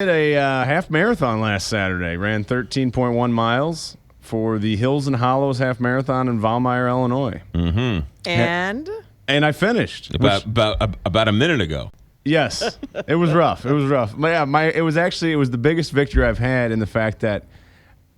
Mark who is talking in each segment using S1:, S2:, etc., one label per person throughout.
S1: Did a half marathon last Saturday. Ran 13.1 miles for the Hills and Hollows Half Marathon in Valmeyer, Illinois.
S2: Mm-hmm.
S3: And
S1: I finished.
S2: About a minute ago.
S1: Yes, it was rough. It was rough. It was the biggest victory I've had in the fact that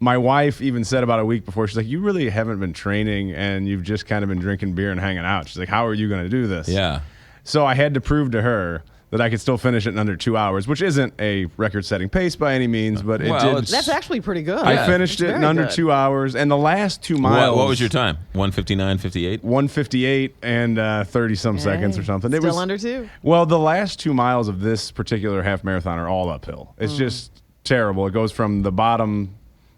S1: my wife even said about a week before, she's like, you really haven't been training and you've just kind of been drinking beer and hanging out. She's like, how are you going to do this?
S2: Yeah.
S1: So I had to prove to her that I could still finish it in under 2 hours, which isn't a record-setting pace by any means, but it did.
S3: That's actually pretty good.
S1: I finished it in under 2 hours, and the last 2 miles.
S2: What was your time? 1:59:58.
S1: 1:58 and 30-some seconds or something.
S3: Still under 2.
S1: Well, the last 2 miles of this particular half marathon are all uphill. It's just terrible. It goes from the bottom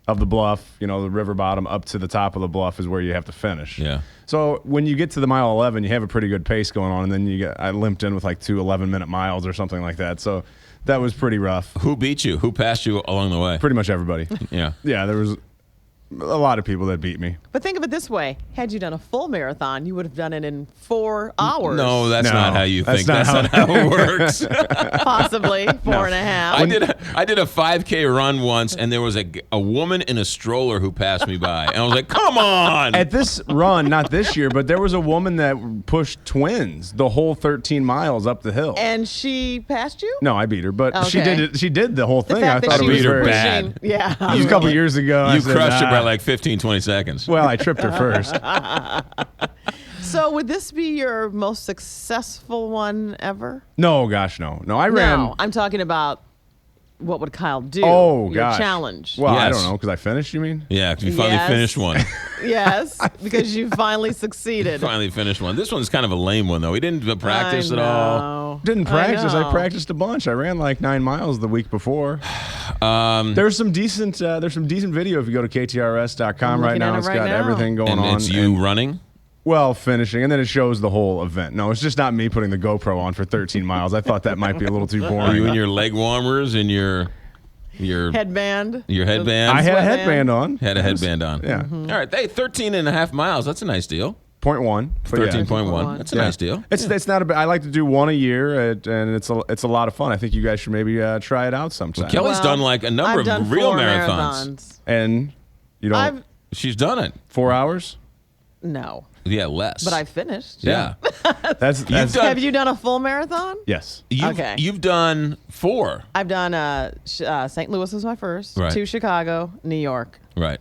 S1: of the bluff, the river bottom, up to the top of the bluff is where you have to finish.
S2: Yeah.
S1: So when you get to the mile 11, you have a pretty good pace going on, and then I limped in with like 2 11-minute miles or something like that. So that was pretty rough.
S2: Who beat you? Who passed you along the way?
S1: Pretty much everybody.
S2: Yeah.
S1: Yeah, there was a lot of people that beat me.
S3: But think of it this way. Had you done a full marathon, you would have done it in 4 hours.
S2: No, that's not how you think.
S1: That's
S2: not how it works.
S3: Possibly 4.5.
S2: I did a 5K run once, and there was a woman in a stroller who passed me by. And I was like, come on.
S1: At this run, not this year, but there was a woman that pushed twins the whole 13 miles up the hill.
S3: And she passed you?
S1: No, I beat her, but she
S3: Okay.
S1: did it. She did the whole
S3: The
S1: thing. I
S3: fact that
S1: thought
S3: she
S1: it was
S2: beat her
S1: very
S2: bad.
S3: Yeah.
S1: It was a couple years ago. I
S2: You
S1: said,
S2: crushed it by
S1: "Nah."
S2: like 15, 20 seconds.
S1: Well, I tripped her first.
S3: So would this be your most successful one ever?
S1: No, gosh, no. I ran.
S3: No, I'm talking about what would Kyle do?
S1: Oh,
S3: your
S1: gosh.
S3: challenge.
S1: Well, I
S2: Yes.
S1: don't know, because I finished, you mean?
S2: Yeah, you finally
S3: Yes.
S2: finished one.
S3: Yes, because you finally succeeded.
S2: Finally finished one. This one's kind of a lame one, though. We didn't practice at all.
S1: Didn't practice. I
S3: know.
S1: practiced a bunch. I ran like 9 miles the week before. There's some decent video if you go to KTRS.com
S3: I'm
S1: right
S3: looking
S1: now.
S3: at it
S1: It's
S3: right
S1: got
S3: now.
S1: everything going
S2: And
S1: on.
S2: it's you running?
S1: Well, finishing, and then it shows the whole event. No, it's just not me putting the GoPro on for 13 miles. I thought that might be a little too
S2: Are
S1: boring.
S2: you in your leg warmers and your
S3: Headband.
S2: headband?
S1: I had a
S3: Sweatband.
S1: headband on.
S2: Had a headband on.
S1: Yeah.
S3: Mm-hmm.
S2: All right. Hey, 13 and a half miles. That's a nice deal.
S1: 0.1. but yeah.
S2: 13.1. That's a nice deal.
S1: It's not a bad. I like to do one a year, and it's a lot of fun. I think you guys should maybe try it out sometime.
S2: Kelly's
S3: Well,
S2: done like a number
S3: I've done
S2: of real
S3: 4
S2: marathons.
S1: And you don't
S2: She's done it.
S1: 4 hours.
S3: No,
S2: Yeah, less.
S3: but I finished.
S2: Yeah.
S1: That's
S2: done-
S3: Have you done a full marathon?
S1: yes.
S3: Okay.
S2: You've done 4.
S3: I've done St. Louis was my first.
S2: Right.
S3: 2 Chicago, New York.
S2: Right.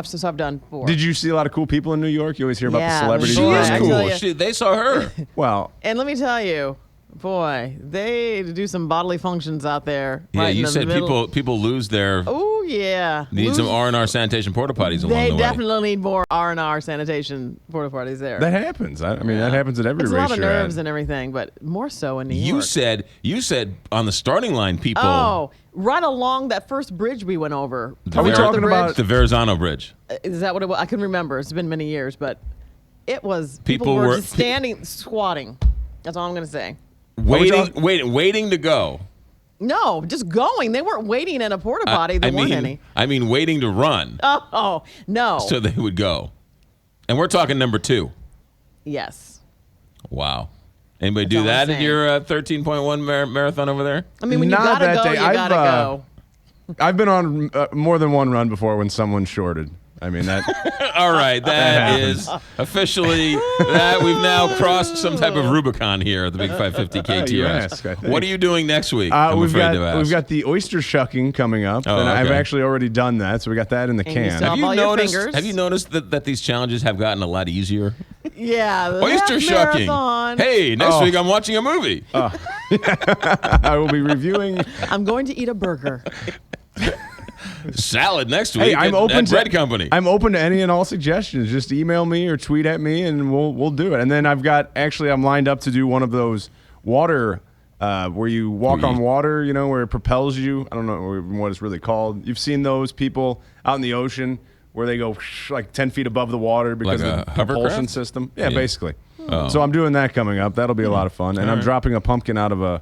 S3: So I've done 4.
S1: Did you see a lot of cool people in New York? You always hear about
S3: Yeah,
S1: the celebrities.
S3: She
S2: She
S3: is
S2: is
S1: around.
S3: cool.
S2: cool.
S3: Actually,
S2: They saw her.
S1: Well,
S3: And let me tell you, boy, they do some bodily functions out there.
S2: Yeah,
S3: right in
S2: you
S3: the
S2: said
S3: middle.
S2: people lose their
S3: Oh yeah.
S2: need some R&R sanitation porta potties along
S3: They
S2: the way.
S3: definitely need more R&R sanitation porta potties there.
S1: that happens. I mean, that happens at every
S3: it's a
S1: race
S3: lot of
S1: you're
S3: nerves
S1: at.
S3: and everything, but more so in New
S2: You
S3: York.
S2: said on the starting line, people.
S3: Oh, right along that first bridge we went over.
S2: The
S1: Are we
S2: Ver-
S1: talking about-
S2: the Verrazano Bridge?
S3: Is that what it was? I couldn't remember. It's been many years, but it was
S2: People
S3: people were
S2: were-
S3: just standing, squatting. That's all I'm going to say.
S2: Waiting to go.
S3: No, just going. They weren't waiting in a porta potty. There weren't any.
S2: I mean, waiting to run
S3: Oh, no.
S2: so they would go. And we're talking number 2.
S3: Yes.
S2: Wow. Anybody do
S3: all I'm
S2: that at
S3: saying.
S2: your 13.1 marathon over there?
S3: I mean, when you
S1: Not
S3: gotta
S1: that
S3: go,
S1: day.
S3: you gotta go.
S1: I've been on more than one run before when someone's shorted. I mean that.
S2: All right, that is officially that we've now crossed some type of Rubicon here at the Big 550
S1: You ask, I
S2: KTRS.
S1: think.
S2: What are you doing next week? I'm
S1: we've
S2: afraid to ask.
S1: got the oyster shucking coming up,
S2: Oh,
S1: and I've
S2: okay.
S1: actually already done that, so we got that in the
S3: And you
S1: can.
S3: still-
S2: Have you
S3: all your
S2: noticed?
S3: fingers.
S2: Have you noticed that these challenges have gotten a lot easier?
S3: Yeah. The
S2: Oyster
S3: half
S2: shucking.
S3: marathon.
S2: Hey, next week I'm watching a movie.
S1: I will be reviewing.
S3: I'm going to eat a burger.
S2: Salad next week.
S1: Hey, I'm
S2: at
S1: open to
S2: Bread Company.
S1: I'm open to any and all suggestions. Just email me or tweet at me, and we'll do it. And then I'm lined up to do one of those water where you walk on water. You know, where it propels you. I don't know what it's really called. You've seen those people out in the ocean where they go like 10 feet above the water because
S2: Like
S1: of
S2: a
S1: the propulsion
S2: hovercraft?
S1: system. Yeah,
S2: Yeah.
S1: basically.
S2: Oh.
S1: So I'm doing that coming up. That'll be a lot of fun. And I'm
S2: right.
S1: dropping a pumpkin out of a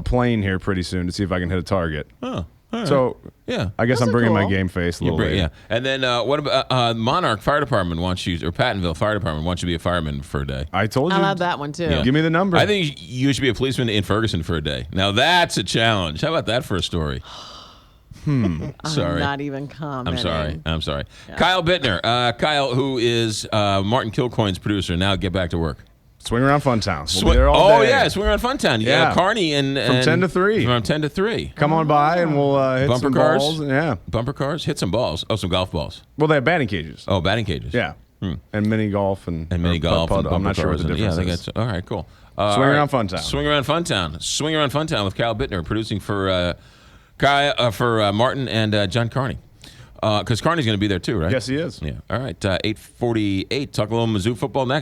S1: plane here pretty soon to see if I can hit a target.
S2: Oh, all right.
S1: So
S2: yeah.
S1: I guess
S3: Those
S1: I'm
S3: are
S1: bringing my
S3: cool.
S1: game face a
S2: You
S1: little
S2: bring-
S1: later.
S2: yeah. And then what about Monarch Fire Department wants you, or Pattonville Fire Department wants you to be a fireman for a day?
S1: I told you.
S3: I'll have that one too.
S2: Yeah.
S1: Give me the number.
S2: I think you should be a policeman in Ferguson for a day. Now that's a challenge. How about that for a story? Sorry.
S3: I'm not even commenting.
S2: I'm sorry. Kyle Bittner. Kyle, who is Martin Kilcoyne's producer. Now get back to work.
S1: Swing Around Funtown. We'll be there all day.
S2: Yeah, Swing Around Funtown. Yeah, Carney and
S1: from 10 to 3.
S2: From 10 to 3.
S1: Come on by and we'll hit
S2: Bumper
S1: some
S2: cars.
S1: balls. Yeah.
S2: Bumper cars. Hit some balls. Oh, some golf balls.
S1: Well, they have batting cages.
S2: Oh, batting cages.
S1: Yeah. And mini golf and
S2: mini golf.
S1: putt.
S2: And
S1: I'm not
S2: bumper
S1: sure what the
S2: cars.
S1: difference
S2: I think
S1: is.
S2: it's all right. Cool.
S1: Swing Around Funtown.
S2: Swing Around Funtown. Swing Around Funtown with Kyle Bittner, producing for Martin and John Carney. Because Carney's going to be there too, right?
S1: Yes, he is.
S2: Yeah. All right. 8:48. Talk a little Mizzou football next.